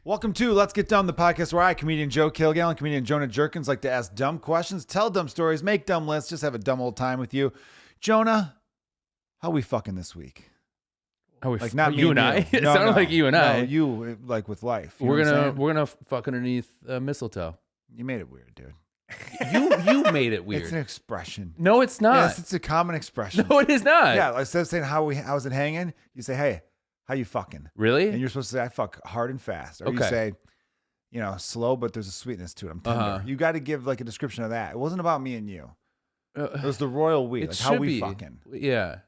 Welcome to Let's Get Dumb, the podcast where I, comedian Joe Kilgallon, comedian Jonah Jurkens, like to ask dumb questions, tell dumb stories, make dumb lists, just have a dumb old time with you. Jonah, how we fucking this week? Like not you and I? It sounded like you and I. No, you like with life. You we're know gonna fuck underneath mistletoe. You made it weird, dude. You made it weird. It's an expression. No, it's not. Yes, it's a common expression. No, it is not. Yeah, instead of saying how's it hanging, you say, hey, how you fucking? Really? And you're supposed to say, I fuck hard and fast. Or you say, slow, but there's a sweetness to it. I'm tender. You got to give like a description of that. It wasn't about me and you. It was the royal we. Like how we fucking. Yeah.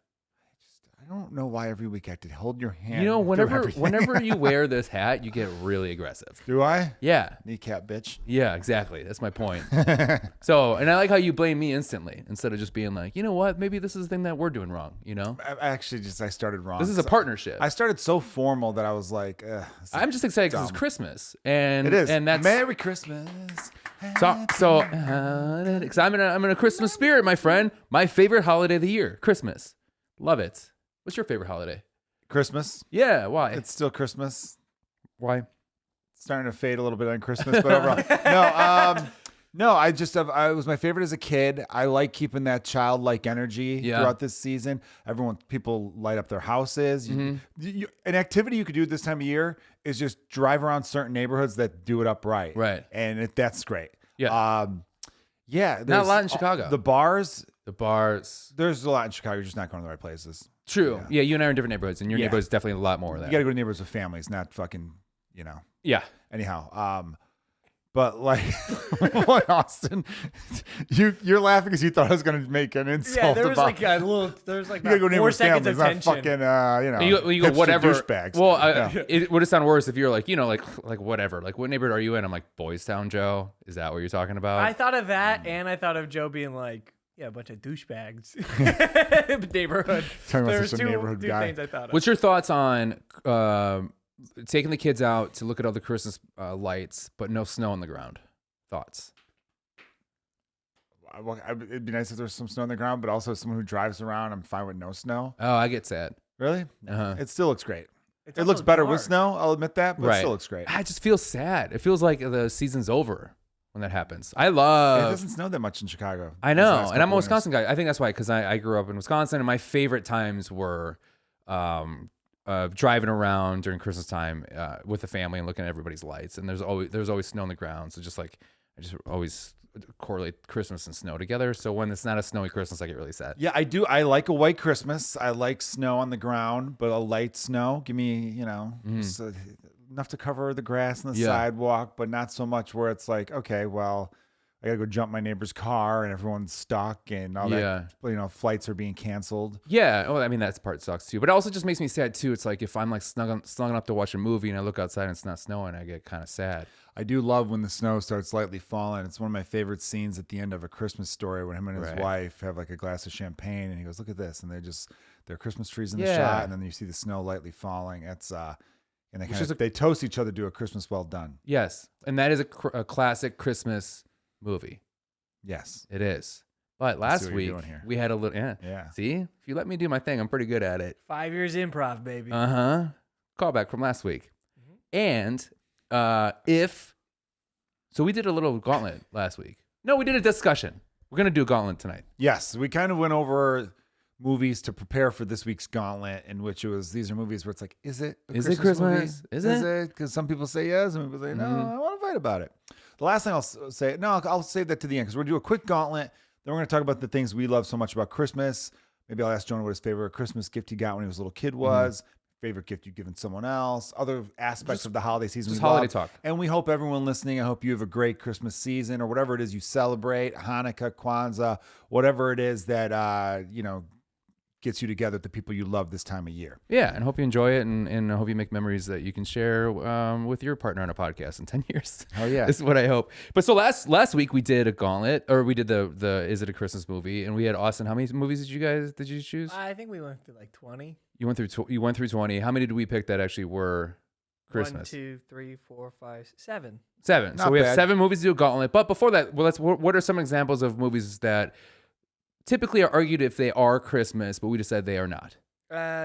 I don't know why every week I have to hold your hand. You know, whenever you wear this hat, you get really aggressive. Do I? Yeah. Kneecap bitch. Yeah, exactly. That's my point. So, and I like how you blame me instantly instead of just being like, you know what? Maybe this is the thing that we're doing wrong, you know? I started wrong. This is a partnership. I started so formal that I was like, I'm just excited because it's Christmas. And it is. And that's Merry Christmas. So I'm in a Christmas spirit, my friend. My favorite holiday of the year, Christmas. Love it. What's your favorite holiday? Christmas. Yeah, why? It's still Christmas. Why? It's starting to fade a little bit on Christmas, but overall. No, I was my favorite as a kid. I like keeping that childlike energy throughout this season. People light up their houses. An activity you could do this time of year is just drive around certain neighborhoods that do it up right. Right. And that's great. Yeah. Not a lot in Chicago. The bars. There's a lot in Chicago. You're just not going to the right places. True. Yeah, you and I are in different neighborhoods, and your neighborhood's definitely a lot more of that. You got to go to neighborhoods with families, not fucking, Yeah. Anyhow, but like, Austin, you're laughing because you thought I was going to make an insult. Yeah, there was like a little, there's like about 4 seconds of tension. Not fucking, you go whatever. Douchebags. Well, it would have sounded worse if you're like, like whatever. Like, what neighborhood are you in? I'm like, Boys Town, Joe. Is that what you're talking about? I thought of that, and I thought of Joe being like, yeah, a bunch of douchebags. Neighborhood. Talking about There's such a neighborhood two guy. things I thought of. What's your thoughts on taking the kids out to look at all the Christmas lights, but no snow on the ground? Thoughts? It'd be nice if there was some snow on the ground, but also someone who drives around, I'm fine with no snow. Oh, I get sad. Really? It still looks great. It's It looks better dark. with snow, I'll admit that, but Right. it still looks great. I just feel sad. It feels like the season's over when that happens. It doesn't snow that much in Chicago. I know, and I'm a Wisconsin guy. I think that's why, because I grew up in Wisconsin, and my favorite times were driving around during Christmas time with the family and looking at everybody's lights. And there's always snow on the ground, so just like I just always correlate Christmas and snow together. So when it's not a snowy Christmas, I get really sad. Yeah, I do. I like a white Christmas. I like snow on the ground, but a light snow. Give me, just, enough to cover the grass and the sidewalk, but not so much where it's like, okay, well, I gotta go jump my neighbor's car and everyone's stuck and all that. Flights are being canceled. Yeah, well, I mean that part sucks too. But it also just makes me sad too. It's like if I'm like snug up to watch a movie and I look outside and it's not snowing, I get kind of sad. I do love when the snow starts lightly falling. It's one of my favorite scenes at the end of A Christmas Story when him and his wife have like a glass of champagne and he goes, "Look at this," and they're Christmas trees in the shot, and then you see the snow lightly falling. It's and they toast each other to a Christmas well done. Yes, and that is a classic Christmas movie. Yes, it is. But last week we had a little yeah. See, if you let me do my thing, I'm pretty good at it. 5 years improv, baby. Callback from last week. And so we did a little gauntlet last week. No, we did a discussion. We're gonna do a gauntlet tonight. Yes, we kind of went over movies to prepare for this week's gauntlet, in which these are movies where it's like, is it Christmas? Movie? Is it? Because some people say yes, and people say no. I want to fight about it. The last thing I'll say, I'll save that to the end because we're gonna do a quick gauntlet. Then we're gonna talk about the things we love so much about Christmas. Maybe I'll ask Jonah what his favorite Christmas gift he got when he was a little kid was. Favorite gift you've given someone else, other aspects of the holiday season. Just holiday talk. And we hope everyone listening, I hope you have a great Christmas season or whatever it is you celebrate, Hanukkah, Kwanzaa, whatever it is that, gets you together with the people you love this time of year. Yeah, and hope you enjoy it, and I hope you make memories that you can share with your partner on a podcast in 10 years. Oh yeah. This is what I hope. But so last week we did a gauntlet, or we did the Is It a Christmas Movie, and we had Austin. How many movies did you choose? I think we went through like 20. You went through 20. How many did we pick that actually were Christmas? 1, 2, 3, 4, 5, 7. 7. Not So we have bad. 7 movies to do a gauntlet. But before that, what are some examples of movies that typically are argued if they are Christmas, but we decided they are not?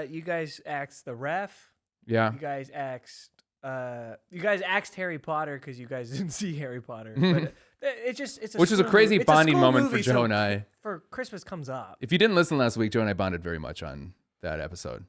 You guys asked the ref. Yeah. You guys asked You guys axed Harry Potter because you guys didn't see Harry Potter. But it's Which is a crazy bonding moment for Joe and I. For Christmas comes up. If you didn't listen last week, Joe and I bonded very much on that episode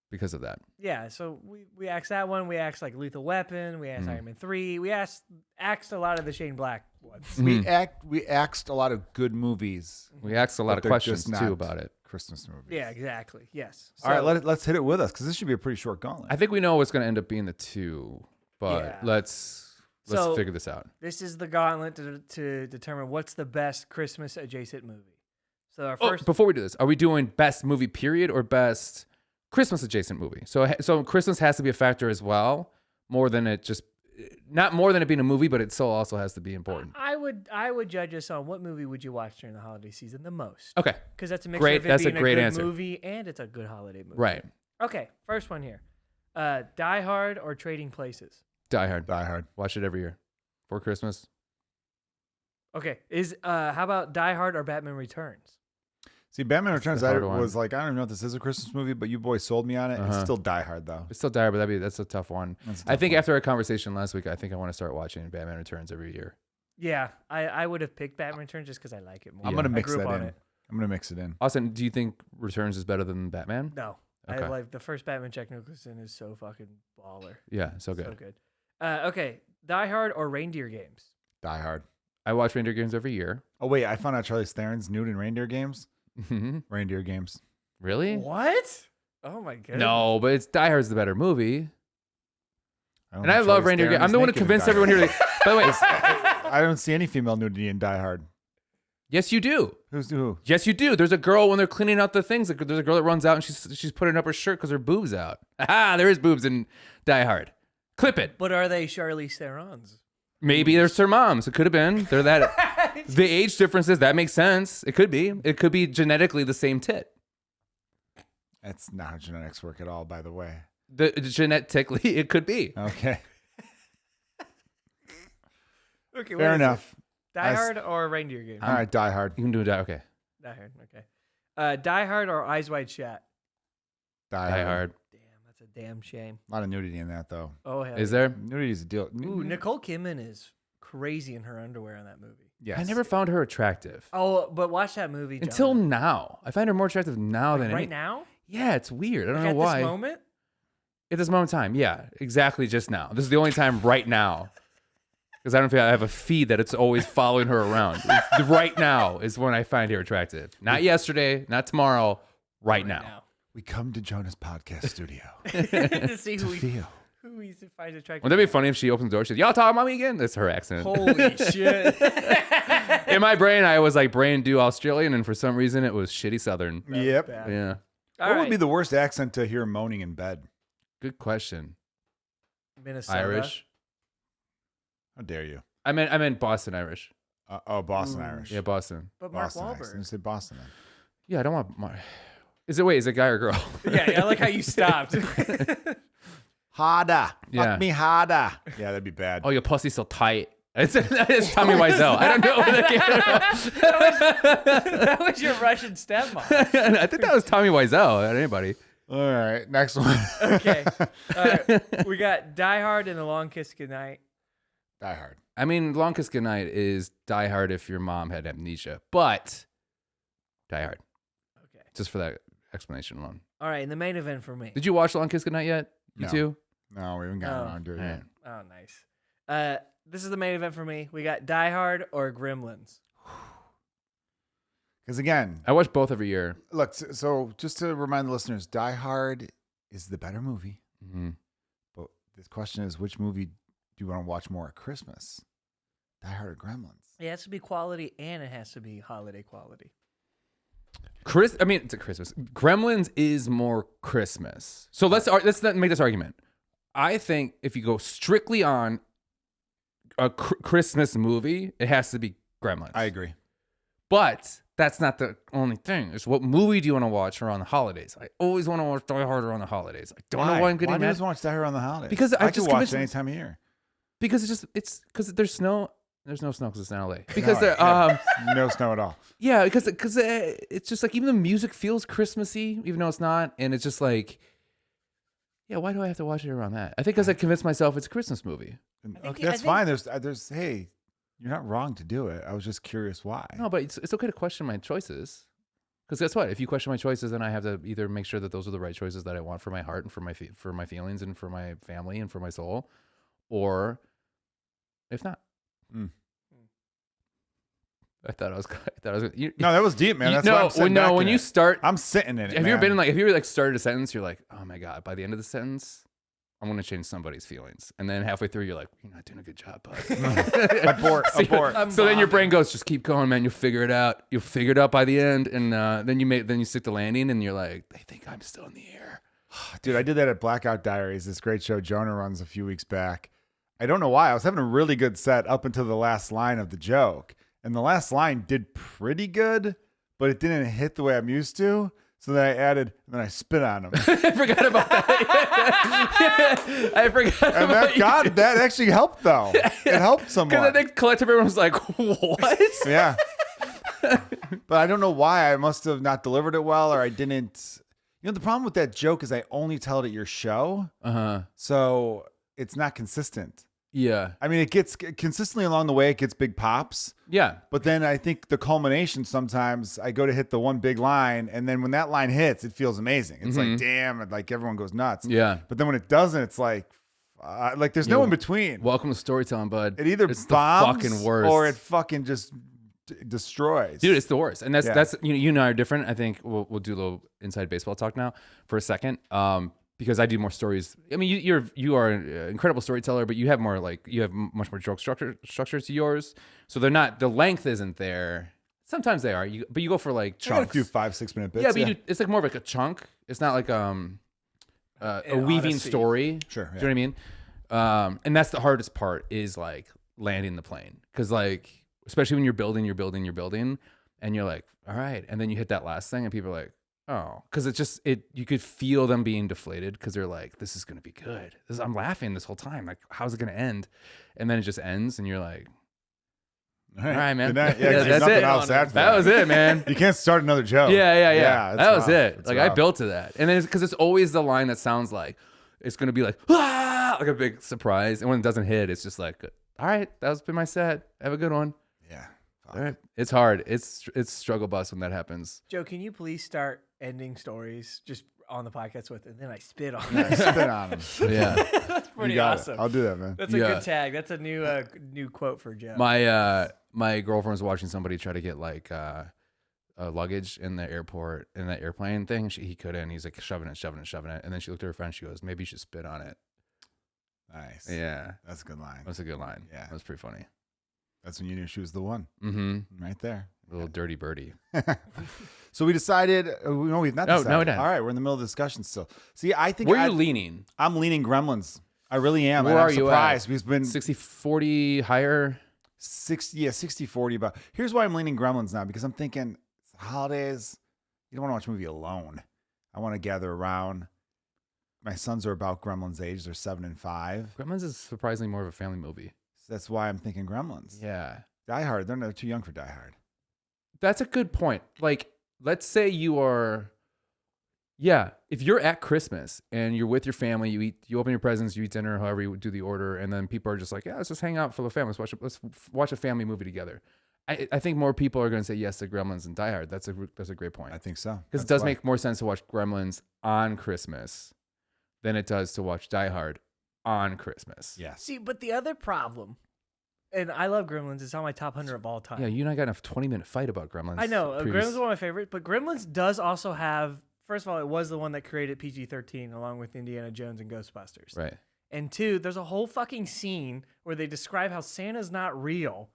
because of that. Yeah, so we axed that one. We axed like Lethal Weapon. We axed Iron Man 3. We axed a lot of the Shane Black ones. We axed a lot of good movies. We asked a lot of questions too about it. Christmas movies. Yeah, exactly. Yes. So, all right, let's hit it with us because this should be a pretty short gauntlet. I think we know what's going to end up being the 2, but let's figure this out. This is the gauntlet to determine what's the best Christmas adjacent movie. So our first. Before we do this, are we doing best movie period or best Christmas adjacent movie? So Christmas has to be a factor as well, not more than it being a movie, but it still also has to be important. I would judge us on what movie would you watch during the holiday season the most. Okay. Because that's a mixture of it That's being a great good answer. movie and it's a good holiday movie. Right. Okay, first one here. Die Hard or Trading Places? Die Hard. Die Hard. Watch it every year for Christmas. Okay, how about Die Hard or Batman Returns? See, Batman Returns, the I hard one. was like, I don't even know if this is a Christmas movie, but you boys sold me on it. It's still Die Hard, though. It's still Die Hard, but that's a tough one. I think after our conversation last week, I think I want to start watching Batman Returns every year. Yeah, I would have picked Batman Returns just because I like it more. I'm going to mix that that in. It. I'm going to mix it in. Austin, do you think Returns is better than Batman? No. Okay. I like the first Batman Jack Nicholson is so fucking baller. Yeah, so good. So good. Okay, Die Hard or Reindeer Games? Die Hard. I watch Reindeer Games every year. Oh, wait, I found out Charlize Theron's nude in Reindeer Games. Mm-hmm. Reindeer Games. Really? What? Oh my god. No, but it's Die Hard's the better movie. And I know love Charlize Reindeer Theron Games. I'm is the one who naked in convinced Die everyone Hard. here. By the way, I don't see any female nudity in Die Hard. yes, you do. Who's who? Yes, you do. There's a girl when they're cleaning out the things. There's a girl that runs out and she's putting up her shirt because her boobs out. Aha, there is boobs in Die Hard. Clip it. But are they Charlize Theron's? Maybe they're her moms. It could have been. They're that. The age differences, that makes sense. It could be. It could be genetically the same tit. That's not how genetics work at all, by the way. Genetically, it could be. Okay. Okay, Fair enough. Die Hard or Reindeer Games? All right, Die Hard. You can do that. Okay. Die Hard. Okay. Die Hard or Eyes Wide Shut? Die Hard. Damn, that's a damn shame. A lot of nudity in that, though. Oh hell. Is there? Nudity is a deal. Ooh, Nicole Kidman is crazy in her underwear in that movie. Yes. I never found her attractive. Oh, but watch that movie, Jonah. Until now. I find her more attractive now than right now. Yeah, it's weird. I don't Like know why. At this moment. At this moment in time, yeah, exactly. Just now. This is the only time right now, because I don't feel I have a feed that it's always following her around. Right now is when I find her attractive. Not yesterday, not tomorrow. Right now. We come to Jonah's podcast studio To see who feel. he finds attractive. Wouldn't that be funny if she opens the door? She's, y'all talking about me again? That's her accent. Holy shit. In my brain, I was like brain do Australian, and for some reason, it was shitty Southern. Yep. Bad. Yeah. All What right. would be the worst accent to hear moaning in bed? Good question. Minnesota. Irish. How dare you? I meant Boston Irish. Boston Irish. Yeah, Boston. But Mark Boston accent. Wahlberg. You said Boston then. Yeah, I don't want. Is it guy or girl? Yeah, I like how you stopped. Harder. Yeah. Fuck me harder. Yeah, that'd be bad. Oh, your pussy's so tight. It's Tommy Wiseau. I don't know where that came from. That was your Russian stepmom. I think that was Tommy Wiseau. Not anybody. All right, next one. Okay. All right. We got Die Hard and The Long Kiss Goodnight. Die Hard. I mean, Long Kiss Goodnight is Die Hard if your mom had amnesia, but Die Hard. Okay. Just for that explanation alone. All right, and the main event for me. Did you watch Long Kiss Goodnight yet? You No. too? No, we haven't gotten around to it yet. Oh, nice. This is the main event for me. We got Die Hard or Gremlins. Because again, I watch both every year. look, so just to remind the listeners, Die Hard is the better movie. Mm-hmm. But the question is, which movie do you want to watch more at Christmas? Die Hard or Gremlins? It has to be quality and it has to be holiday quality. It's a Christmas. Gremlins is more Christmas. So let's not make this argument. I think if you go strictly on a Christmas movie, it has to be Gremlins. I agree. But that's not the only thing. It's what movie do you want to watch around the holidays? I always want to watch Die Hard around the holidays. I don't know why I'm getting Why do you mad. just watch Die Hard on the holidays? Because I just could watch convinced- it any time of year. Because it's because there's snow. There's no snow because it's in LA. Because No snow at all. yeah, because it's just like even the music feels Christmassy, even though it's not, and it's just like Yeah, why do I have to watch it around that? I think because I convinced myself it's a Christmas movie. Okay, that's fine. There's hey, you're not wrong to do it. I was just curious why. No, but it's okay to question my choices. Because guess what? If you question my choices, then I have to either make sure that those are the right choices that I want for my heart and for my feelings and for my family and for my soul, or if not. Mm. I thought I was. No, that was deep, man. That's why I'm sitting back when in you it. start, I'm sitting in it. have you ever been like? Have you ever like started a sentence? You're like, oh my god! By the end of the sentence, I'm gonna change somebody's feelings, and then halfway through, you're like, you're not doing a good job, bud. Abort. So then your brain goes, just keep going, man. You'll figure it out. You'll figure it out by the end, and then you stick the landing, and you're like, they think I'm still in the air. Dude, I did that at Blackout Diaries, this great show Jonah runs a few weeks back. I don't know why. I was having a really good set up until the last line of the joke. And the last line did pretty good, but it didn't hit the way I'm used to. So then I added, and then I spit on him. I forgot about that. I forgot and about that actually helped, though. It helped somewhat. Because I think collectively everyone was like, what? Yeah. But I don't know why. I must have not delivered it well, or I didn't. You know, the problem with that joke is I only tell it at your show. Uh-huh. So it's not consistent. Yeah. I mean, it gets consistently along the way, it gets big pops. Yeah. But then I think the culmination, sometimes I go to hit the one big line, and then when that line hits, it feels amazing. It's like, damn, and like everyone goes nuts. Yeah. But then when it doesn't, it's like there's no in between. Welcome to storytelling, bud. It either it's bombs the fucking worst. or it fucking just destroys. Dude, it's the worst. And that's you and I are different. I think we'll do a little inside baseball talk now for a second. Because I do more stories. I mean, you are an incredible storyteller, but you have much more joke structure to yours. So they're not, the length isn't there. Sometimes they are, but you go for like chunks. I got a few 5-6 minute bits. Yeah, but it's like more of like a chunk. It's not like a weaving story. Sure. Yeah. Do you know what I mean? And that's the hardest part is like landing the plane. Because like, especially when you're building, and you're like, all right. And then you hit that last thing and people are like, oh, because you could feel them being deflated because they're like, this is going to be good. I'm laughing this whole time. Like, how's it going to end? And then it just ends and you're like, all right, man. Yeah, that's it. That was it, man. You can't start another joke. Yeah. That was it. It's like rough. I built to that. And then because it's always the line that sounds like it's going to be like, like a big surprise. And when it doesn't hit, it's just like, all right, that's been my set. Have a good one. Yeah. All right. It's hard. It's struggle bus when that happens. Joe, can you please start ending stories just on the podcast with, and then I spit on I spit on him. Yeah. That's pretty awesome. I'll do that, man. That's a good tag. That's a new quote for Joe. My girlfriend was watching somebody try to get like luggage in the airport in that airplane thing. He couldn't. He's like shoving it. And then she looked at her friend. She goes, maybe you should spit on it. Nice. Yeah. That's a good line. That's a good line. Yeah. That's pretty funny. That's when you knew she was the one. Mm-hmm. Right there. A little dirty birdie. So we decided. No, we've not decided. No, we didn't. All right, we're in the middle of the discussion still. See, I think. Where are you leaning? I'm leaning Gremlins. I really am. Where and I'm are you surprised. at? We've been 60-40 higher. 60-40. About. Here's why I'm leaning Gremlins now, because I'm thinking it's the holidays. You don't want to watch a movie alone. I want to gather around. My sons are about Gremlins' age. They're 7 and 5. Gremlins is surprisingly more of a family movie. So that's why I'm thinking Gremlins. Yeah. Die Hard. They're too young for Die Hard. That's a good point. Like, let's say you are, if you're at Christmas and you're with your family, you open your presents, you eat dinner, however you do the order, and then people are just like, yeah, let's just hang out for the family. Let's watch a family movie together. I think more people are going to say yes to Gremlins than Die Hard. That's a great point. I think so. Because it does make more sense to watch Gremlins on Christmas than it does to watch Die Hard on Christmas. Yes. See, but the other problem, and I love Gremlins. It's on my top 100 of all time. Yeah, you and I got a 20-minute fight about Gremlins. I know. Gremlins is one of my favorites, but Gremlins does also have, first of all, it was the one that created PG-13 along with Indiana Jones and Ghostbusters. Right. And 2, there's a whole fucking scene where they describe how Santa's not real.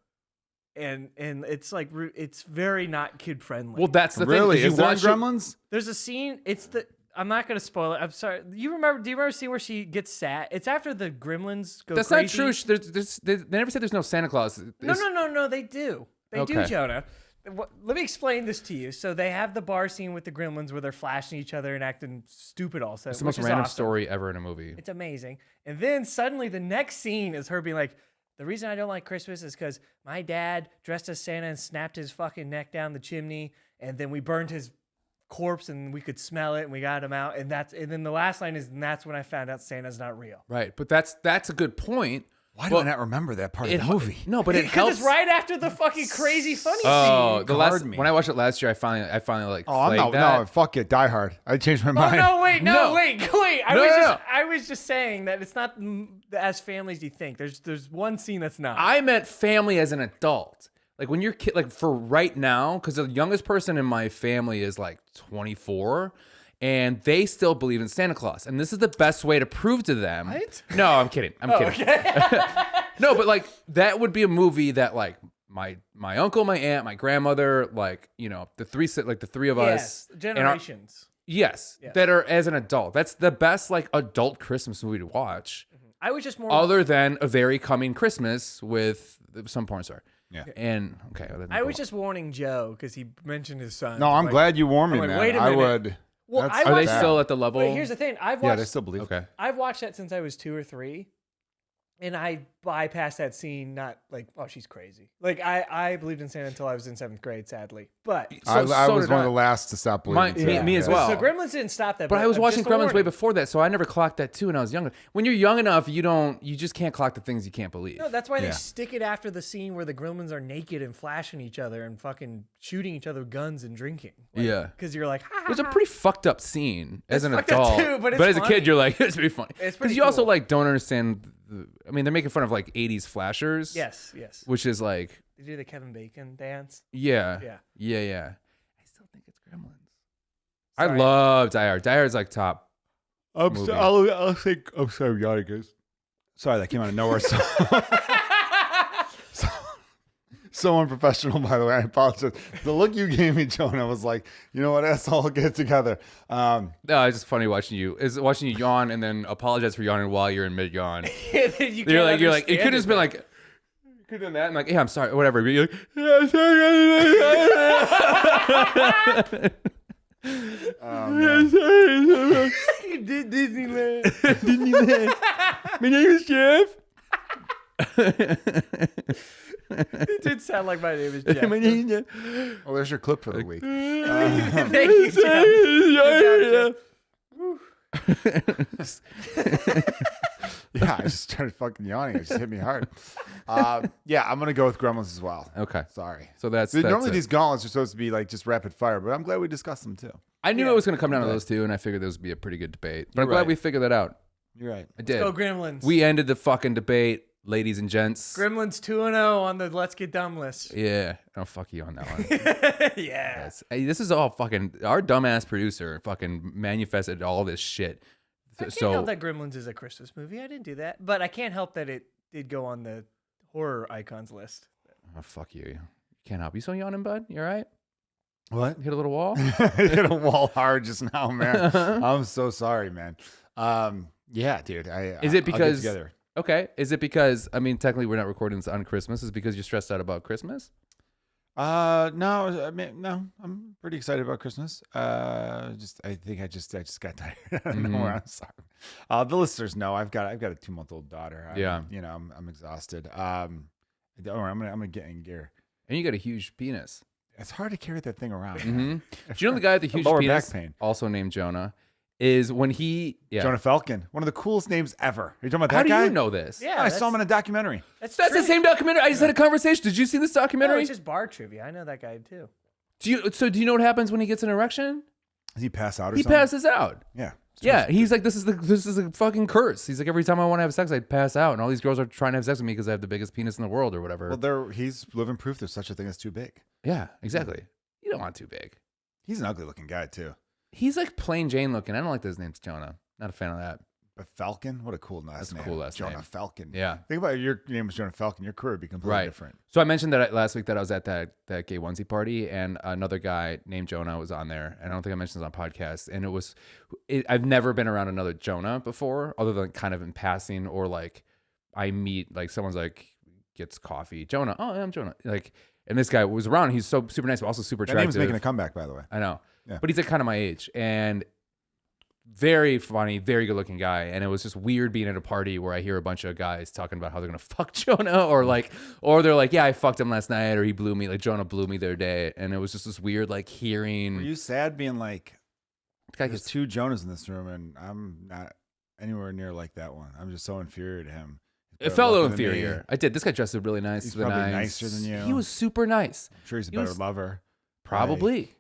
And it's like, it's very not kid-friendly. Well, that's the really? thing. Is there Gremlins? There's a scene, I'm not going to spoil it. I'm sorry. Do you remember the scene where she gets sad? It's after the gremlins go That's crazy. not true. They never said there's no Santa Claus. No, they do. They do, Okay. Jonah. Let me explain this to you. So they have the bar scene with the gremlins where they're flashing each other and acting stupid also. It's the most random story ever in a movie. It's amazing. And then suddenly the next scene is her being like, the reason I don't like Christmas is because my dad dressed as Santa and snapped his fucking neck down the chimney, and then we burned his corpse and we could smell it and we got him out. And then the last line is, and that's when I found out Santa's not real. Right. But that's a good point. Why do I not remember that part of the movie? No, but it Because helps. it's right after the fucking crazy funny scene. When I watched it last year, I finally like. No, fuck it, Die Hard. I changed my mind. Oh no, wait. I was just saying that it's not as family as you think. There's one scene that's not. I meant family as an adult. Like when you're kid, like for right now, because the youngest person in my family is like 24. And they still believe in Santa Claus. And this is the best way to prove to them. What? No, I'm kidding. I'm kidding. Okay. No, but like that would be a movie that like my uncle, my aunt, my grandmother, like, you know, the three of us. Generations. Yes. That are as an adult. That's the best like adult Christmas movie to watch. I was just more other than A Very Coming Christmas with some porn star. Yeah. And okay. I was just warning Joe because he mentioned his son. No, I'm glad you warned me, man. Wait a minute. I would. Well, are they still at the level? Wait, here's the thing. Yeah, they still believe. Okay. I've watched that since I was 2 or 3, and I bypassed that scene. Not like, oh, she's crazy. Like I believed in Santa until I was in 7th grade, sadly. But I was one of the last to stop believing. Me as well. So Gremlins didn't stop that. But I was watching Gremlins way before that, so I never clocked that too when I was younger. When you're young enough, you just can't clock the things you can't believe. No, that's why they stick it after the scene where the Gremlins are naked and flashing each other and fucking shooting each other with guns and drinking. Like, because you're like, it was a pretty fucked up scene as an fucked adult. up too, but as a funny. kid, you're like, it's pretty funny. It's because pretty you also cool. like don't understand. I mean, they're making fun of like 80s flashers. Yes. Which is like, They do the Kevin Bacon dance. yeah. I still think it's Gremlins. Sorry. I love Die Hard. Die Hard's like top. movie. I'll think. I'm sorry, yawning, guys. Sorry, that came out of nowhere. So unprofessional, by the way. I apologize. The look you gave me, Jonah, was like, you know what, asshole, get it together. No, it's just funny watching you yawn and then apologize for yawning while you're in mid yawn. You're like, it could have just been like, you could have done that and like, yeah, I'm sorry, whatever. But you're like, yeah, sorry. You did Disneyland. Disneyland. My name is Jeff. It did sound like my name is Jeff. My name is Jeff. Oh, there's your clip for the week. Thank you, Jeff. Yeah, I just started fucking yawning. It just hit me hard. Yeah, I'm gonna go with Gremlins as well. Okay. Sorry. So that's normally it. these gauntlets are supposed to be like just rapid fire, but I'm glad we discussed them too. I knew it was going to come down to those two, and I figured this would be a pretty good debate. But I'm glad right. we figured that out. You're right. I did. Go Gremlins. We ended the fucking debate, ladies and gents. Gremlins 2-0 on the Let's Get Dumb list. Yeah. Oh, fuck you on that one. Yeah. Yes. Hey, this is all fucking... Our dumbass producer fucking manifested all this shit. I can't help that Gremlins is a Christmas movie. I didn't do that. But I can't help that it did go on the horror icons list. Oh, fuck you. Can't help. You still yawning, bud? You all right? What? Hit a little wall? I hit a wall hard just now, man. I'm so sorry, man. Yeah, dude. Is it because... I'll get together. Okay. Is it because... I mean, technically, we're not recording this on Christmas. Is it because you're stressed out about Christmas? No. I mean, no. I'm pretty excited about Christmas. I think I just got tired. I don't know where I'm sorry. The listeners know I've got a 2-month-old daughter. I'm exhausted. Don't worry, I'm gonna get in gear. And you got a huge penis. It's hard to carry that thing around. Mm-hmm. Do you know the guy with the huge lower penis, back pain, also named Jonah, is when he... Yeah. Jonah Falcon, one of the coolest names ever. Are you talking about that How guy? do you know this? Yeah, I saw him in a documentary. That's the same documentary. I just had a conversation. Did you see this No, documentary? it's just bar trivia. I know that guy too. Do you know what happens when he gets an erection? Does he pass out or He something? passes out. Yeah. Yeah, he's like, this is a fucking curse. He's like, every time I want to have sex, I pass out, and all these girls are trying to have sex with me because I have the biggest penis in the world or whatever. Well, he's living proof there's such a thing as too big. Yeah, exactly. You don't want too big. He's an ugly looking guy too. He's like plain Jane looking. I don't like that his name's Jonah. Not a fan of that. But Falcon, what a cool last name. That's a cool last Jonah name. Falcon. Yeah. Think about it, your name was Jonah Falcon. Your career would be completely different. So I mentioned that last week that I was at that gay onesie party, and another guy named Jonah was on there. And I don't think I mentioned this on podcast. And I've never been around another Jonah before, other than kind of in passing, or like I meet, like someone's like gets coffee. Jonah. Oh, yeah, I'm Jonah. Like, and this guy was around. He's so super nice, but also super That attractive. name's making a comeback, by the way. I know. Yeah. But he's like kind of my age. And very funny, very good looking guy. And it was just weird being at a party where I hear a bunch of guys talking about how they're going to fuck Jonah or they're like, yeah, I fucked him last night or he blew me. Like Jonah blew me the other day. And it was just this weird, like hearing. Were you sad being like, guy there's two Jonahs in this room and I'm not anywhere near like that one. I'm just so inferior to him. It felt a little inferior. I did. This guy dressed up really nice. He's probably nicer than you. He was super nice. I'm sure he's a better lover. Probably.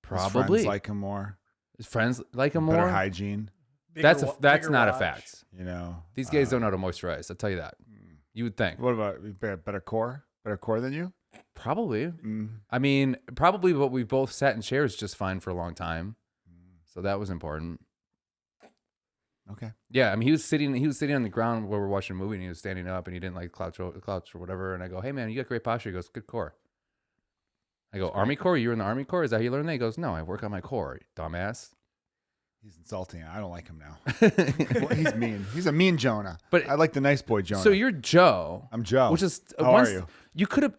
His friends like him more. His friends like him Better more. hygiene. That's not a fact. You know, these guys don't know how to moisturize. I'll tell you that. You would think. What about better core? Better core than you? Probably. I mean, probably. But we both sat in chairs just fine for a long time, so that was important. Okay. Yeah, I mean, he was sitting on the ground while we were watching a movie, and he was standing up, and he didn't like clouch or whatever. And I go, "Hey, man, you got great posture." He goes, "Good core." I go, "Army Corps? You're in the Army Corps? Is that how you learned that?" He goes, "No, I work on my core, dumbass." He's insulting. I don't like him now. Well, he's mean. He's a mean Jonah. But I like the nice boy Jonah. So you're Joe. I'm Joe. Which is how are you? You could have.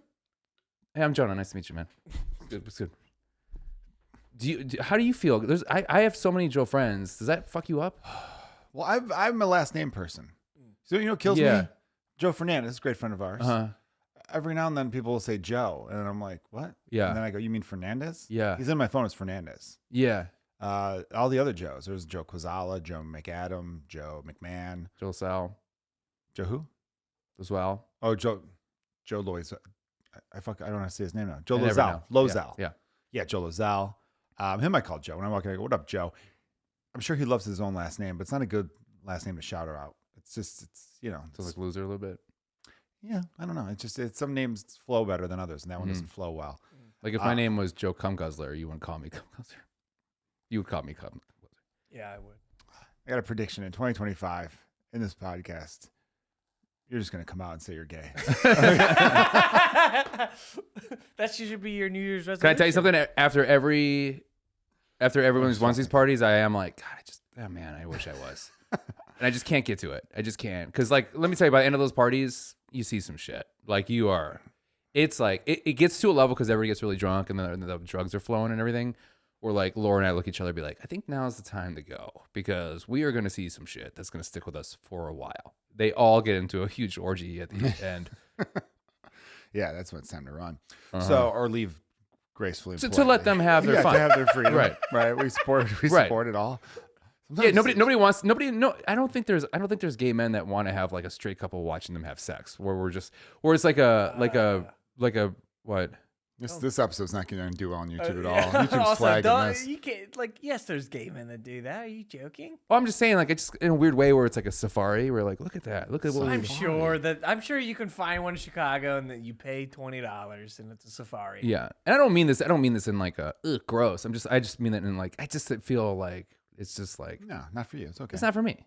Hey, I'm Jonah. Nice to meet you, man. It's good. How do you feel? I have so many Joe friends. Does that fuck you up? Well, I'm a last name person. So you know what kills me? Joe Fernandez, a great friend of ours. Every now and then people will say Joe, and I'm like, what? Yeah. And then I go, you mean Fernandez? Yeah. He's in my phone as Fernandez. Yeah. All the other Joes. There's Joe Quazala, Joe McAdam, Joe McMahon. Joe Sal. Joe who? As well. Oh, Joe Loiz. I don't know how to say his name now. Joe Lozal. Lozal. Yeah, Joe Lozal. Him I call Joe. When I walk in, I go, what up, Joe? I'm sure he loves his own last name, but it's not a good last name to shout her out. It's you know. Sounds like loser a little bit. Yeah, I don't know. It's some names flow better than others, and that one doesn't flow well. Like if my name was Joe Cum Guzzler, you wouldn't call me Cum Guzzler. You would call me Cum Guzzler. Yeah, I would. I got a prediction in 2025 in this podcast. You're just gonna come out and say you're gay. That should be your New Year's resolution. Can I tell you something? After everyone's wants these parties, I am like, God, man, I wish I was. And I just can't get to it. I just can't. Because, like, let me tell you, by the end of those parties, you see some shit. Like, it's like, it gets to a level because everybody gets really drunk and the drugs are flowing and everything. Where, like, Laura and I look at each other and be like, I think now's the time to go. Because we are going to see some shit that's going to stick with us for a while. They all get into a huge orgy at the end. Yeah, that's when it's time to run. So, or leave gracefully. To let them have their fun. To have their freedom. Right. We support it all. Sometimes nobody wants. No, I don't think there's gay men that want to have like a straight couple watching them have sex. Where it's like a what? This episode's not going to do well on YouTube at all. Yeah. YouTube's Also, flagging this. You can't, like, yes, there's gay men that do that. Are you joking? Well, I'm just saying, like, it's in a weird way where it's like a safari. Where like, look at that. Look at what I'm sure you can find one in Chicago and that you pay $20 and it's a safari. Yeah, and I don't mean this in like a gross. I just mean that in like I just feel like it's just like no, not for you. It's okay. It's not for me.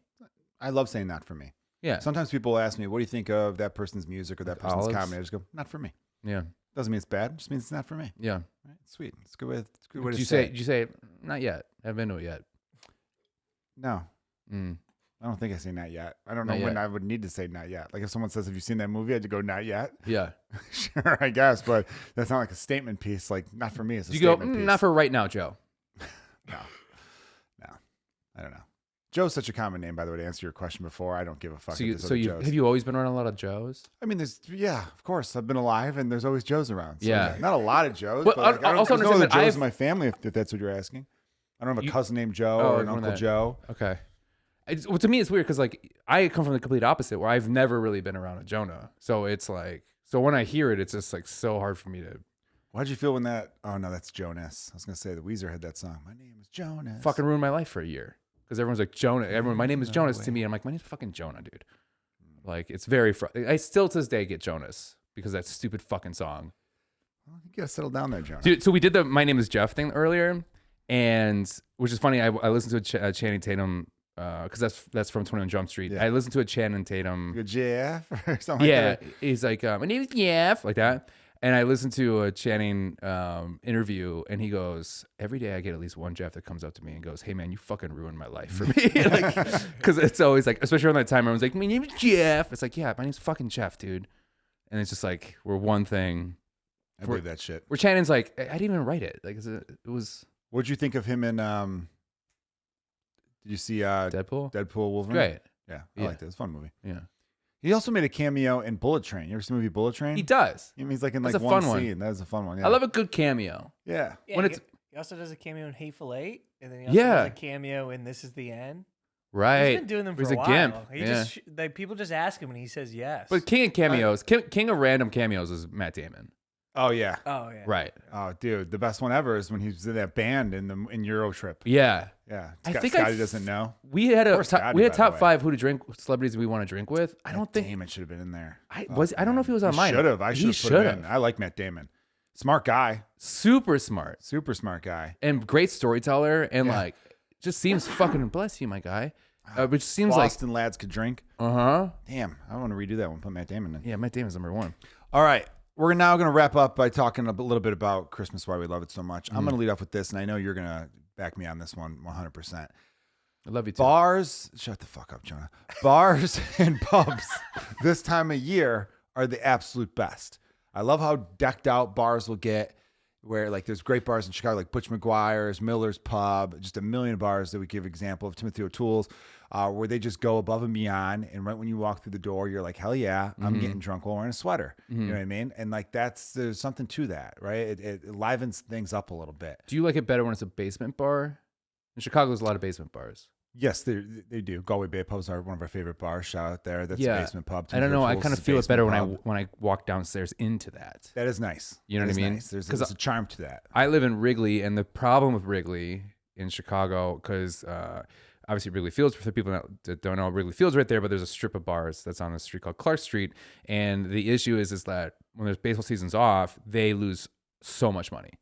I love saying not for me. Yeah. Sometimes people ask me, "What do you think of that person's music or that person's comedy?" I just go, "Not for me." Yeah. Doesn't mean it's bad. It just means it's not for me. Yeah. Right? Sweet. It's a good way. It's a good way to say. Did you say not yet? I haven't been to it yet. No. I don't think I say not yet. I don't know when I would need to say not yet. Like if someone says, "Have you seen that movie?" I'd go, "Not yet." Yeah. Sure, I guess, but that's not like a statement piece. Like not for me. It's a you statement go, piece. Not for right now, Joe. No. I don't know. Joe's such a common name, by the way, to answer your question before. I don't give a fuck. So have you always been around a lot of Joes? I mean, of course. I've been alive, and there's always Joes around. So yeah. Not a lot of Joes, but like, there's no other Joes in my family, if that's what you're asking. I don't have a cousin named Joe or an Uncle Joe. Okay. Well, to me, it's weird because, like, I come from the complete opposite, where I've never really been around a Jonah. So it's like, when I hear it, it's just, like, so hard for me to... How'd you feel when that... Oh, no, that's Jonas. I was going to say, the Weezer had that song. My name is Jonas. Fucking ruined my life for a year. Because everyone's like, Jonah. My name is Jonas to me. I'm like, my name's fucking Jonah, dude. Like, it's very... I still, to this day, get Jonas because of that stupid fucking song. Well, you gotta settle down there, Jonah. Dude, so we did the My Name is Jeff thing earlier, and which is funny. I listened to a Channing Tatum... because that's from 21 Jump Street. Yeah. I listened to a Channing Tatum. Good Jeff or something. Yeah, like that. He's like, my name is Jeff, like that. And I listened to a Channing interview, and he goes, every day I get at least one Jeff that comes up to me and goes, hey man, you fucking ruined my life for me. Because it's always like, especially around that time, everyone's like, my name is Jeff. It's like, yeah, my name's fucking Jeff, dude. And it's just like, we're one thing. I believe that shit. Where Channing's like, I didn't even write it. Like it was. What'd you think of him in? Did you see Deadpool? Deadpool Wolverine? Great. Yeah, I liked it. It's a fun movie. Yeah. He also made a cameo in Bullet Train. You ever seen the movie Bullet Train? He does. He's like in That's like a one fun scene. one. That is a fun one. Yeah. I love a good cameo. Yeah. Yeah, When he, it's he also does a cameo in Hateful Eight, and then he also does a cameo in This Is the End. Right. He's been doing them for He's a a while. gimp. He Yeah. just people just ask him, and he says yes. But king of cameos, king of random cameos is Matt Damon. Oh yeah. oh yeah, Right. Oh dude, the best one ever is when he was in that band in Euro Trip. Yeah. Yeah. I think Scotty doesn't know. We had Poor Scotty, by the top way. 5 who to drink celebrities we want to drink with. I don't think Damon should have been in there. I don't know if he was on mine. Should have. I He should have put him in. I like Matt Damon. Smart guy. Super smart Super smart guy. and great storyteller and Yeah. like just seems fucking bless you, my guy. Which seems Boston lads could drink. like Damn, I want to redo that one. Put Matt Damon in. yeah, Matt Damon's number 1. All right. We're now going to wrap up by talking a little bit about Christmas, why we love it so much. I'm going to lead off with this, and I know you're going to back me on this one 100%. I love you too. Bars, shut the fuck up, Jonah. Bars and pubs this time of year are the absolute best. I love how decked out bars will get, where like there's great bars in Chicago, like Butch McGuire's, Miller's Pub, just a million bars that we give example of, Timothy O'Toole's, where they just go above and beyond. And right when you walk through the door, you're like, hell yeah, I'm getting drunk while wearing a sweater. You know what I mean? And like there's something to that, right? It livens things up a little bit. Do you like it better when it's a basement bar? In Chicago, there's a lot of basement bars. Yes, they do. Galway Bay Pubs are one of our favorite bars. Shout out there. That's a basement pub. I don't know. I kind of feel it better pub. when I walk downstairs into that. That is nice. You know That what I is mean? Nice. There's 'Cause I live in Wrigley, and the problem with Wrigley in Chicago, because obviously Wrigley Fields, for people that don't know, Wrigley Fields right there, but there's a strip of bars that's on a street called Clark Street, and the issue is that when there's baseball seasons off, they lose so much money,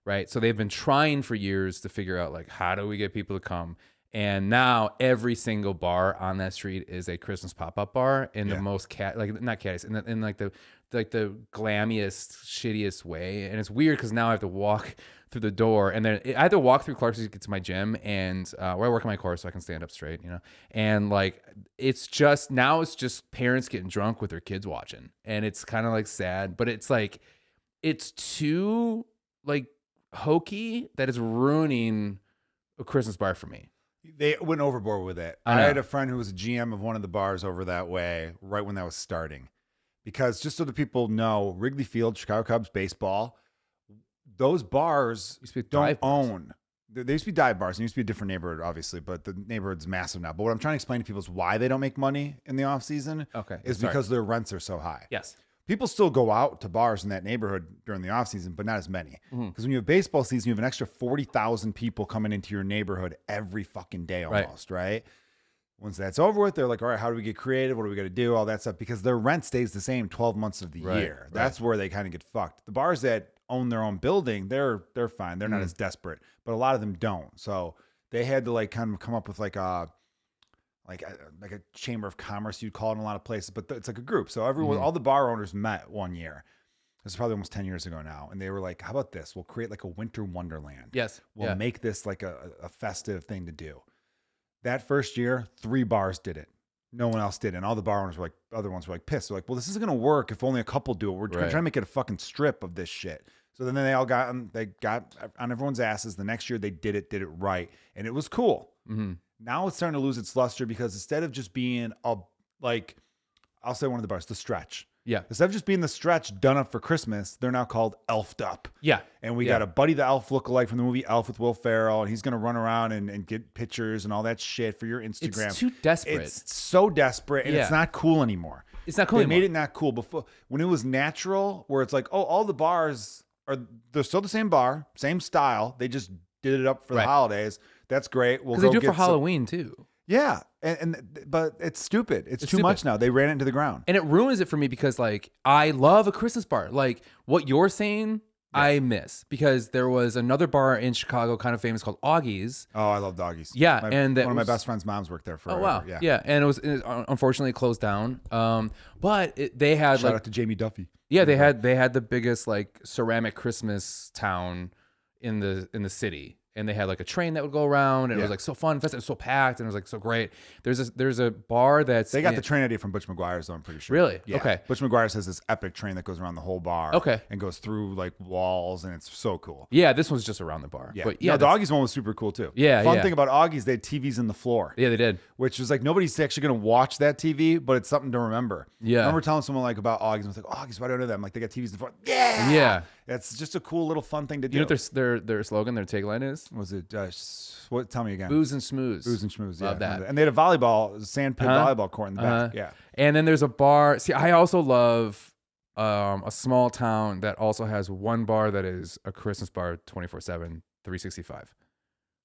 right? So they've been trying for years to figure out like how do we get people to come. And now every single bar on that street is a Christmas pop-up bar in the most not cattiest, in like the glammiest, shittiest way. And it's weird because now I have to walk through the door, and then I have to walk through Clark Street to get to my gym and where I work on my course so I can stand up straight, you know. And like it's just parents getting drunk with their kids watching, and it's kind of like sad, but it's like it's too like hokey that it's ruining a Christmas bar for me. They went overboard with it. I I know. had a friend who was a GM of one of the bars over that way right when that was starting. Because just so the people know, Wrigley Field, Chicago Cubs, baseball, those bars Used to be don't dive bars. own. There used to be dive bars. It used to be a different neighborhood, obviously, but the neighborhood's massive now. But what I'm trying to explain to people is why they don't make money in the off season is Sorry. because their rents are so high. Yes. People still go out to bars in that neighborhood during the off season, but not as many. Because when you have baseball season, you have an extra 40,000 people coming into your neighborhood every fucking day almost, right? Once that's over with, they're like, all right, how do we get creative? What do we got to do? All that stuff. Because their rent stays the same 12 months of the year. That's where they kind of get fucked. The bars that own their own building, they're fine. They're not as desperate, but a lot of them don't. So they had to like kind of come up with like a chamber of commerce, you'd call it in a lot of places, but it's like a group. So everyone, all the bar owners met one year. This is probably almost 10 years ago now. And they were like, how about this? We'll create like a winter wonderland. Yes. We'll make this like a festive thing to do. That first year, 3 bars did it. No one else did. And all the bar owners were like, other ones were like pissed. They're like, well, this isn't going to work if only a couple do it. We're trying to make it a fucking strip of this shit. So then they all got on everyone's asses. The next year they did it right. And it was cool. Mm-hmm. Now it's starting to lose its luster because instead of just being I'll say one of the bars, The Stretch. Yeah. Instead of just being The Stretch done up for Christmas, they're now called Elfed Up. Yeah. And we got a Buddy the Elf lookalike from the movie Elf with Will Ferrell, and he's going to run around and get pictures and all that shit for your Instagram. It's too desperate. It's so desperate, and it's not cool anymore. It's not cool They anymore. made it not cool before. When it was natural, where it's like, oh, all the bars they're still the same bar, same style. They just did it up for the holidays. That's great. We'll Because go they do it get for Halloween too. Yeah, but it's stupid. It's too much now. They ran it into the ground. And it ruins it for me because like I love a Christmas bar. Like what you're saying, I miss because there was another bar in Chicago, kind of famous, called Augie's. Oh, I love Doggies. Yeah, one of my best friend's moms worked there forever. Oh wow, yeah. And it was unfortunately closed down. But they had Shout out to Jamie Duffy. Yeah, they had the biggest like ceramic Christmas town in the city. and they had like a train that would go around, and it was like so fun. It was so packed, and it was like so great. There's a bar that's they got the train idea from Butch McGuire's, though, I'm pretty sure. Really? Yeah. Okay. Butch McGuire's has this epic train that goes around the whole bar. Okay. And goes through like walls, and it's so cool. Yeah, this one's just around the bar. Yeah. But yeah, no, the Augie's one was super cool too. Yeah, Fun yeah. thing about Augie's, they had TVs in the floor. Yeah, they did. Which was like nobody's actually going to watch that TV, but it's something to remember. Yeah. I remember telling someone like about Augie's, and I was like, Augie's, why do I know that? I'm like, they got TVs in the floor. Yeah. Yeah. It's just a cool little fun thing to do. You know what their slogan, their tagline is? Was it? What? Tell me again. Booze and schmooze. Booze and schmooze. Love yeah, that. And they had a volleyball, sandpit volleyball court in the back. Yeah. And then there's a bar. See, I also love a small town that also has one bar that is a Christmas bar 24/7, 365.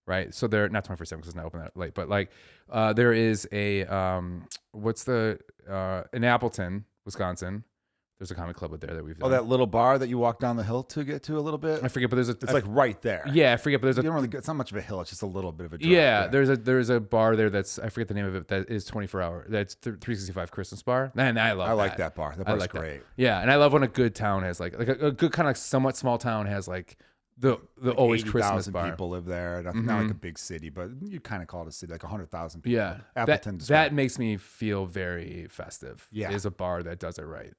Right? So they're not 24/7 because it's not open that late, but like there is a in Appleton, Wisconsin. There's a comedy club out there that we've done. Oh, that little bar that you walk down the hill to get to a little bit. I forget, but it's like right there. Yeah, I forget, but there's You don't really get, it's not much of a hill. It's just a little bit of a drive. yeah. There's a bar there that's I forget the name of it. That is 24 hour. That's 365 Christmas bar. And I like that bar. That bar's like great. That. Yeah, and I love when a good town has like a good kind of somewhat small town has like the like always Christmas bar. People live there. Not like a big city, but you kind of call it a city, like 100,000 people. Yeah, Appleton's that makes me feel very festive. Yeah, is a bar that does it right,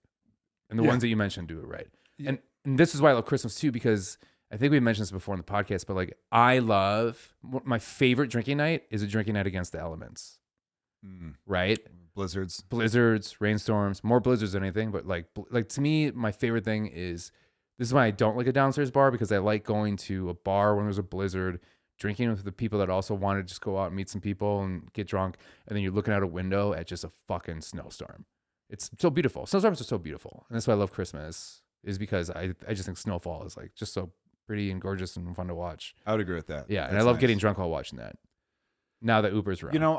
and the yeah. ones that you mentioned do it right. Yeah. And this is why I love Christmas too, because I think we mentioned this before in the podcast, but like I love my favorite drinking night is a drinking night against the elements, right? Blizzards, rainstorms, more blizzards than anything. But like to me, my favorite thing is this is why I don't like a downstairs bar, because I like going to a bar when there's a blizzard, drinking with the people that also want to just go out and meet some people and get drunk, and then you're looking out a window at just a fucking snowstorm. It's so beautiful. Snowstorms are so beautiful, and that's why I love Christmas. Is because I just think snowfall is like just so pretty and gorgeous and fun to watch. I would agree with that. Yeah, and I love getting drunk while watching that. Now that Uber's around. You know,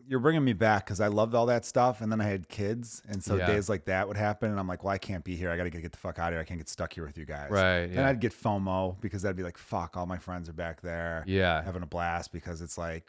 you're bringing me back because I loved all that stuff, and then I had kids, and so days like that would happen, and I'm like, well, I can't be here. I got to get the fuck out of here. I can't get stuck here with you guys. Right. And I'd get FOMO because I'd be like, fuck, all my friends are back there. Yeah. Having a blast because it's like,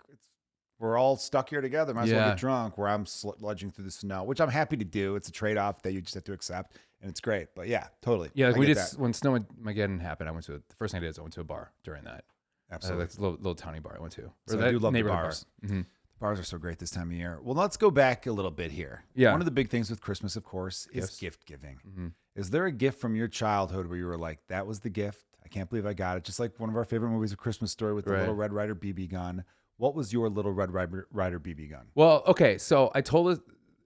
we're all stuck here together. Might as well get drunk where I'm sludging through the snow, which I'm happy to do. It's a trade-off that you just have to accept, and it's great. But yeah, totally. Yeah, like when Snowmageddon happened, the first thing I did is I went to a bar during that. Absolutely. That's a little towny bar I went to. So I do love the bars. The bars are so great this time of year. Well, let's go back a little bit here. Yeah. One of the big things with Christmas, of course, is gift giving. Is there a gift from your childhood where you were like, that was the gift? I can't believe I got it. Just like one of our favorite movies, A Christmas Story with the Little Red Ryder BB gun. What was your Little Red Ryder BB gun? Well, okay, so I told it.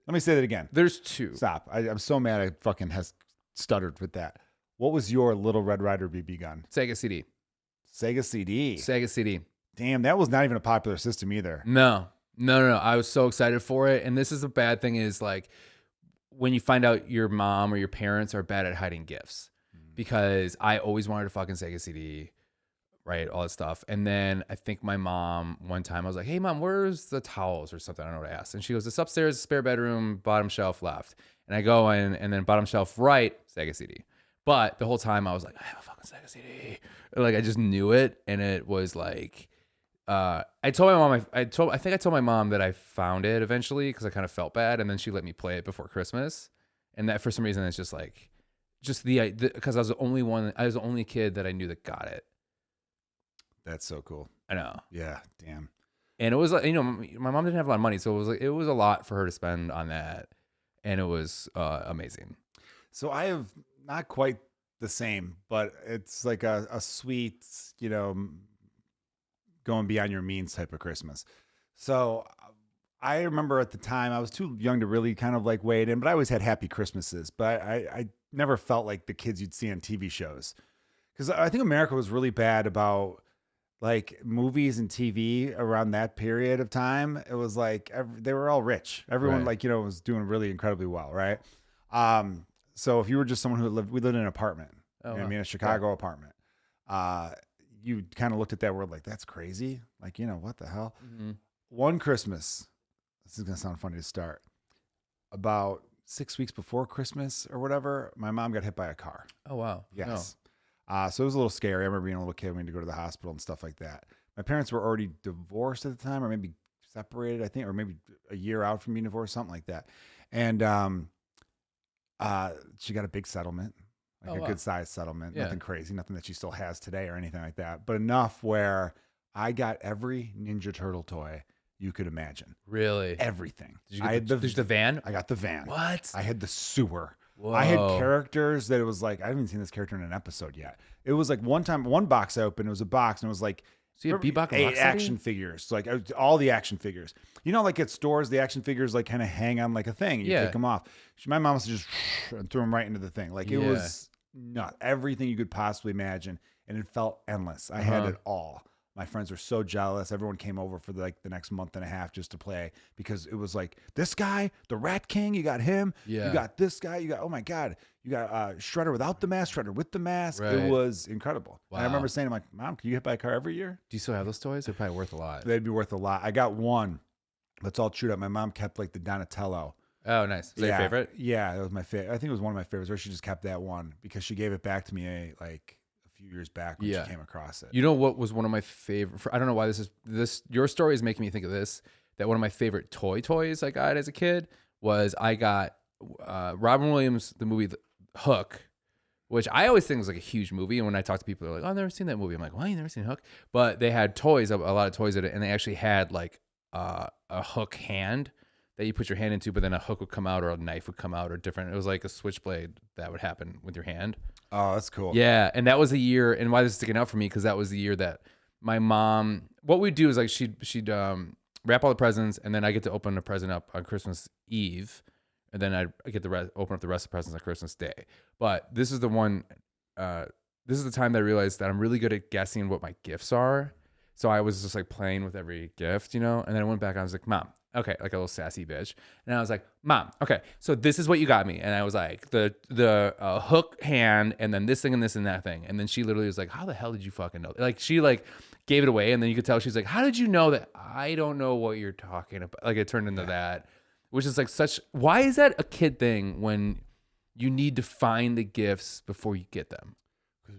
Let me say that again. There's two. Stop. I'm so mad I fucking has stuttered with that. What was your Little Red Ryder BB gun? Sega CD. Sega CD. Sega CD. Damn, that was not even a popular system either. No. I was so excited for it. And this is a bad thing is like when you find out your mom or your parents are bad at hiding gifts, because I always wanted a fucking Sega CD, right? All that stuff. And then I think my mom, one time I was like, hey mom, where's the towels or something? I don't know what I asked. And she goes, it's upstairs, spare bedroom, bottom shelf left. And I go in, and then bottom shelf right, Sega CD. But the whole time I was like, I have a fucking Sega CD. Like I just knew it. And it was like, I told my mom, I think I told my mom that I found it eventually because I kind of felt bad, and then she let me play it before Christmas, and that for some reason it's just like, because I was the only kid that I knew that got it. That's so cool. I know. Yeah, damn. And it was like, my mom didn't have a lot of money, so it was a lot for her to spend on that, and it was amazing. So I have not quite the same, but it's like a sweet, going beyond your means type of Christmas. So I remember at the time I was too young to really kind of like wade in, but I always had happy Christmases, but I never felt like the kids you'd see on TV shows. Because I think America was really bad about like movies and TV around that period of time. It was like they were all rich. Everyone was doing really incredibly well, right? So if you were just someone we lived in an apartment, a Chicago apartment. You kind of looked at that word like, that's crazy. Like, what the hell? Mm-hmm. One Christmas, this is going to sound funny to start, about 6 weeks before Christmas or whatever, my mom got hit by a car. Oh, wow. Yes. No. So it was a little scary. I remember being a little kid, we had to go to the hospital and stuff like that. My parents were already divorced at the time, or maybe separated, I think, or maybe a year out from being divorced, something like that. And she got a big settlement. like a good size settlement. Nothing crazy, nothing that she still has today or anything like that, but enough where I got every Ninja Turtle toy you could imagine. Really? Everything. Did you get the van? I got the van. What? I had the sewer. Whoa. I had characters that it was like, I haven't even seen this character in an episode yet. It was like one box I opened, it was a box and it was like, so you have Bebop and 8 action figures, like all the action figures. You know, like at stores, the action figures like kind of hang on like a thing. You take them off. My mom used to just threw them right into the thing. Like it was not everything you could possibly imagine, and it felt endless. I had it all. My friends were so jealous. Everyone came over for the next month and a half just to play because it was like, this guy, the Rat King, you got him. Yeah. You got this guy. You got, oh my God, you got Shredder without the mask, Shredder with the mask. Right. It was incredible. Wow. And I remember saying, I'm like, Mom, can you get by a car every year? Do you still have those toys? They're probably worth a lot. They'd be worth a lot. I got one that's all chewed up. My mom kept like the Donatello. Oh, nice. Is that your favorite? Yeah, that was my favorite. I think it was one of my favorites, or she just kept that one because she gave it back to me like a few years back when she came across it. You know what was one of my favorite? I don't know why this. Your story is making me think of this. That one of my favorite toys I got as a kid was I got Robin Williams, the movie Hook, which I always think was like a huge movie. And when I talk to people, they're like, "Oh, I've never seen that movie." I'm like, "Well, you never seen Hook?" But they had toys, a lot of toys in it, and they actually had like a hook hand that you put your hand into, but then a hook would come out or a knife would come out or different. It was like a switchblade that would happen with your hand. Oh, that's cool. Yeah, and that was the year, and why this is sticking out for me because that was the year that my mom. What we'd do is like she'd wrap all the presents, and then I get to open a present up on Christmas Eve, and then I get to open up the rest of the presents on Christmas Day. But this is the one. This is the time that I realized that I'm really good at guessing what my gifts are. So I was just like playing with every gift, and then I went back and I was like, Mom, okay, like a little sassy bitch. And I was like, Mom, okay, so this is what you got me. And I was like, the hook hand, and then this thing and this and that thing. And then she literally was like, how the hell did you fucking know? Like she like gave it away, and then you could tell she's like, how did you know that? I don't know what you're talking about. Like it turned into that, which is like why is that a kid thing when you need to find the gifts before you get them?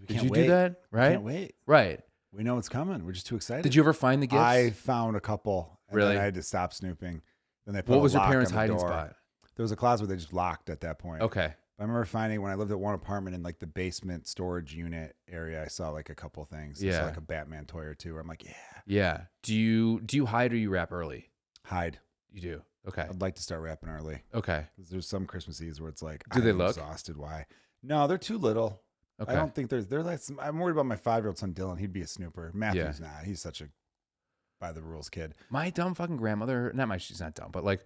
Did you do that? Right? Can't wait. Right. We know it's coming. We're just too excited. Did you ever find the gifts? I found a couple. And Really? Then I had to stop snooping. Then they put What a was your lock parents' on the hiding door. spot? There was a closet where they just locked at that point. Okay. I remember finding when I lived at one apartment in like the basement storage unit area, I saw like a couple things. I saw like a Batman toy or two. Where I'm like, yeah. Yeah. Do you hide or you wrap early? Hide. You do. Okay. I'd like to start wrapping early. Okay. There's some Christmas Eves where it's like, Do they I'm look exhausted? Why? No, they're too little. Okay. I don't think they're like. I'm worried about my 5-year-old son Dylan. He'd be a snooper. Matthew's not. He's such a by the rules kid. My dumb fucking grandmother. She's not dumb, but like,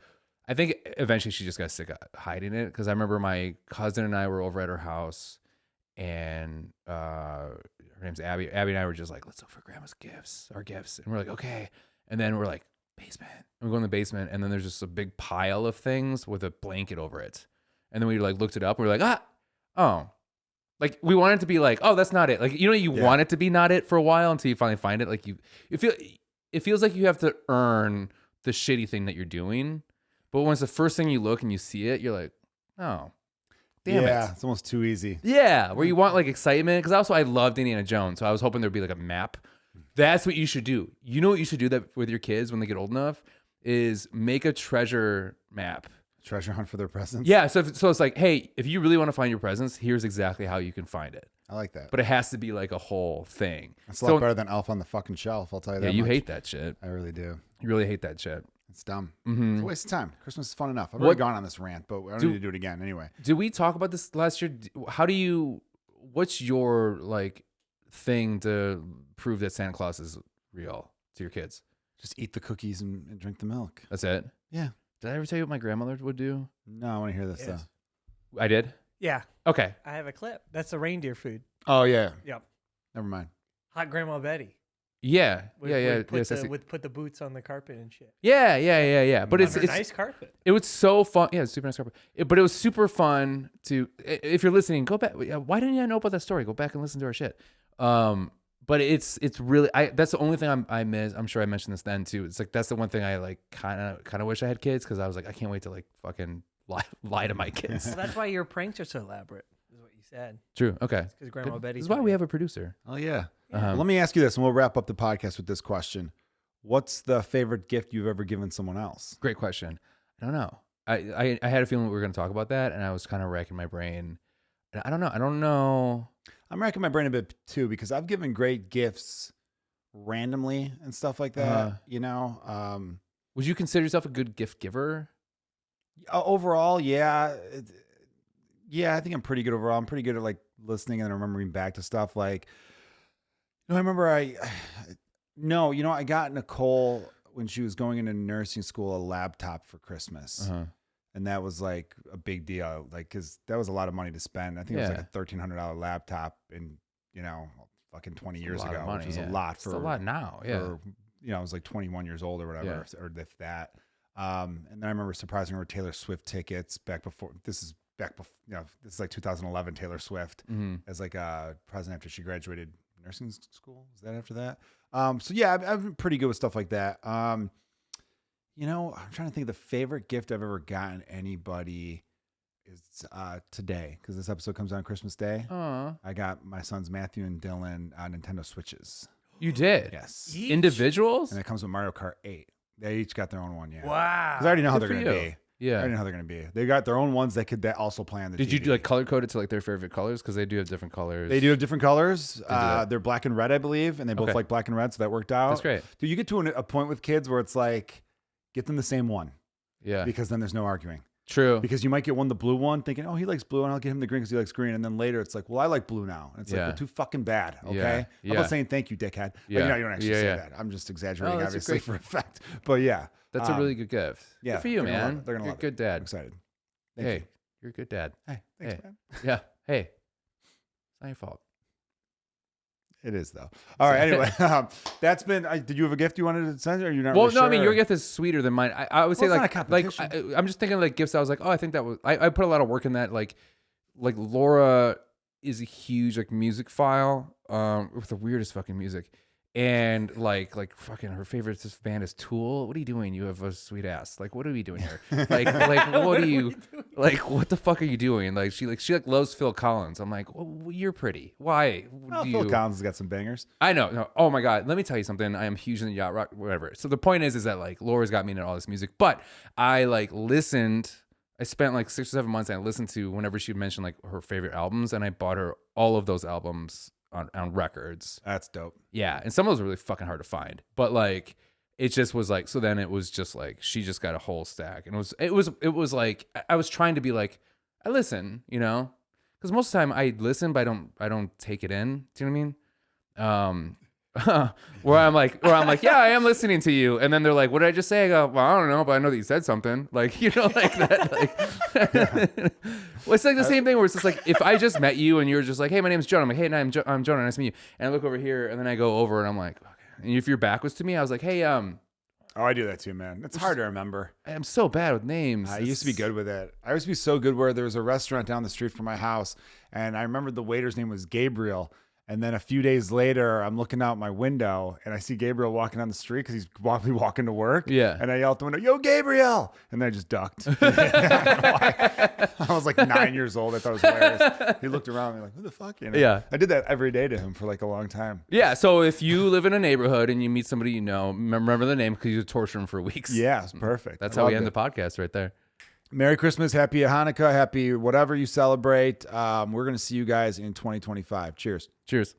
I think eventually she just got sick of hiding it because I remember my cousin and I were over at her house, and her name's Abby. Abby and I were just like, let's look for grandma's gifts, our gifts, and we're like, okay, and then we're like, basement. And we go in the basement, and then there's just a big pile of things with a blanket over it, and then we like looked it up, and we were like, oh. Like we want it to be like, oh, that's not it. Like you want it to be not it for a while until you finally find it. Like it feels like you have to earn the shitty thing that you're doing. But once the first thing you look and you see it, you're like, oh, damn it. Yeah, it's almost too easy. Yeah, where you want like excitement. Because I loved Indiana Jones, so I was hoping there'd be like a map. That's what you should do. You know what you should do that with your kids when they get old enough is make a treasure map. Treasure hunt for their presents. Yeah, so it's like, hey, if you really want to find your presents, here's exactly how you can find it. I like that. But it has to be like a whole thing. It's a lot better than Elf on the fucking Shelf. I'll tell you that. Yeah, you much. hate that shit. I really do. You really hate that shit. It's dumb. Mm-hmm. It's a waste of time. Christmas is fun enough. I've already gone on this rant, but I don't need to do it again anyway. Did we talk about this last year? What's your like thing to prove that Santa Claus is real to your kids? Just eat the cookies and drink the milk. That's it? Yeah. Did I ever tell you what my grandmother would do? No, I want to hear this Yes. stuff. I did? Yeah, Okay. I have a clip. That's the reindeer food. Oh, yeah. Yep. Never mind. Hot Grandma Betty. Yeah. Put the boots on the carpet and shit. Yeah. But it's nice carpet. It was so fun. Yeah, it's super nice carpet. But it was super fun to. If you're listening, go back. Why didn't you know about that story? Go back and listen to our shit. But it's really. That's the only thing I miss. I'm sure I mentioned this then too. It's like that's the one thing I like. Kind of wish I had kids because I was like I can't wait to like fucking lie to my kids. Well, that's why your pranks are so elaborate. Is what you said. True. Okay. Because Grandma Betty. This is why we have a producer. Oh, yeah. Uh-huh. Let me ask you this, and we'll wrap up the podcast with this question. What's the favorite gift you've ever given someone else? Great question. I don't know. I had a feeling we were going to talk about that, and I was kind of racking my brain. I don't know. I'm racking my brain a bit too because I've given great gifts randomly and stuff like that. Would you consider yourself a good gift giver? Overall, yeah. I think I'm pretty good overall. I'm pretty good at like listening and remembering back to stuff. Like, I remember I got Nicole when she was going into nursing school a laptop for Christmas. And that was like a big deal, like, because that was a lot of money to spend. I think it was like a $1,300 laptop in, fucking 20 years ago, which was a lot for. It's a lot now, yeah. I was like 21 years old or whatever, or if that. And then I remember surprising her with Taylor Swift tickets back before. This is like 2011 Taylor Swift as like a present after she graduated nursing school. Was that after that? So yeah, I've been pretty good with stuff like that. I'm trying to think of the favorite gift I've ever gotten anybody is today, because this episode comes out on Christmas Day. I got my sons Matthew and Dylan Nintendo Switches. You did? Yes. Each? Individuals? And it comes with Mario Kart 8. They each got their own one, yeah. Wow. Because I already know how Good they're for going to you. be. Yeah. I already know how they're going to be. They got their own ones that also play on the Did TV. you like color code it to like their favorite colors? Because they do have different colors. They do have different colors. do that. They're black and red, I believe, and they both like black and red, so that worked out. That's great. Dude, you get to a point with kids where it's like, get them the same one. Yeah. Because then there's no arguing. True. Because you might get the blue one, thinking, oh, he likes blue, and I'll get him the green because he likes green. And then later it's like, well, I like blue now. And it's like, they're too fucking bad, okay? I'm not saying thank you, dickhead. Yeah. Like, you don't actually say that. I'm just exaggerating, that's obviously, for effect. But yeah. That's a really good gift. Yeah. Good for you, man. They're going to You're love a good dad. I'm excited. Thank Hey, you. you're a good dad. Hey, thanks, Hey. man. Yeah. Hey. It's not your fault. It is, though. All right. Anyway, that's been. Did you have a gift you wanted to send, or are you not? Well, really no, sure? I mean your gift is sweeter than mine. I would say it's not like a competition. I'm just thinking like gifts. I was like, oh, I think that was. I put a lot of work in that. Like Laura is a huge like music file with the weirdest fucking music, and like fucking her favorite band is Tool. What are you doing? You have a sweet ass. Like what are we doing here? Like what are you like? What the fuck are you doing? Like she loves Phil Collins. I'm like, well, you're pretty. Why? Phil Collins has got some bangers. I know. No. Oh my God. Let me tell you something. I am huge in the yacht rock, whatever. So the point is that like Laura's got me into all this music, but I like listened. I spent like 6 or 7 months and I listened to whenever she mentioned like her favorite albums, and I bought her all of those albums on records. That's dope. Yeah. And some of those are really fucking hard to find, but like, it just was like, so then it was just like, she just got a whole stack, and it was like, I was trying to be like, I listen, because most of the time I listen, but I don't take it in. Do you know what I mean? Where I'm like, yeah, I am listening to you. And then they're like, what did I just say? I go, well, I don't know, but I know that you said something. Like, like that. Like, well, it's like the same thing where it's just like, if I just met you and you're just like, hey, my name's Jonah. I'm like, hey, I'm Jonah. Nice to meet you. And I look over here and then I go over and I'm like, okay. And if your back was to me, I was like, hey, oh, I do that too, man. It's hard to remember. I'm so bad with names. I used to be good with it. I used to be so good where there was a restaurant down the street from my house, and I remember the waiter's name was Gabriel. And then a few days later, I'm looking out my window and I see Gabriel walking down the street because he's probably walking to work. Yeah. And I yell out the window, yo, Gabriel. And then I just ducked. I was like 9 years old. I thought it was hilarious. He looked around and like, who the fuck? Yeah. I did that every day to him for like a long time. Yeah. So if you live in a neighborhood and you meet somebody remember the name because you torture them for weeks. Yeah, it's perfect. That's how we end the podcast right there. Merry Christmas, happy Hanukkah, happy whatever you celebrate. We're going to see you guys in 2025. Cheers. Cheers.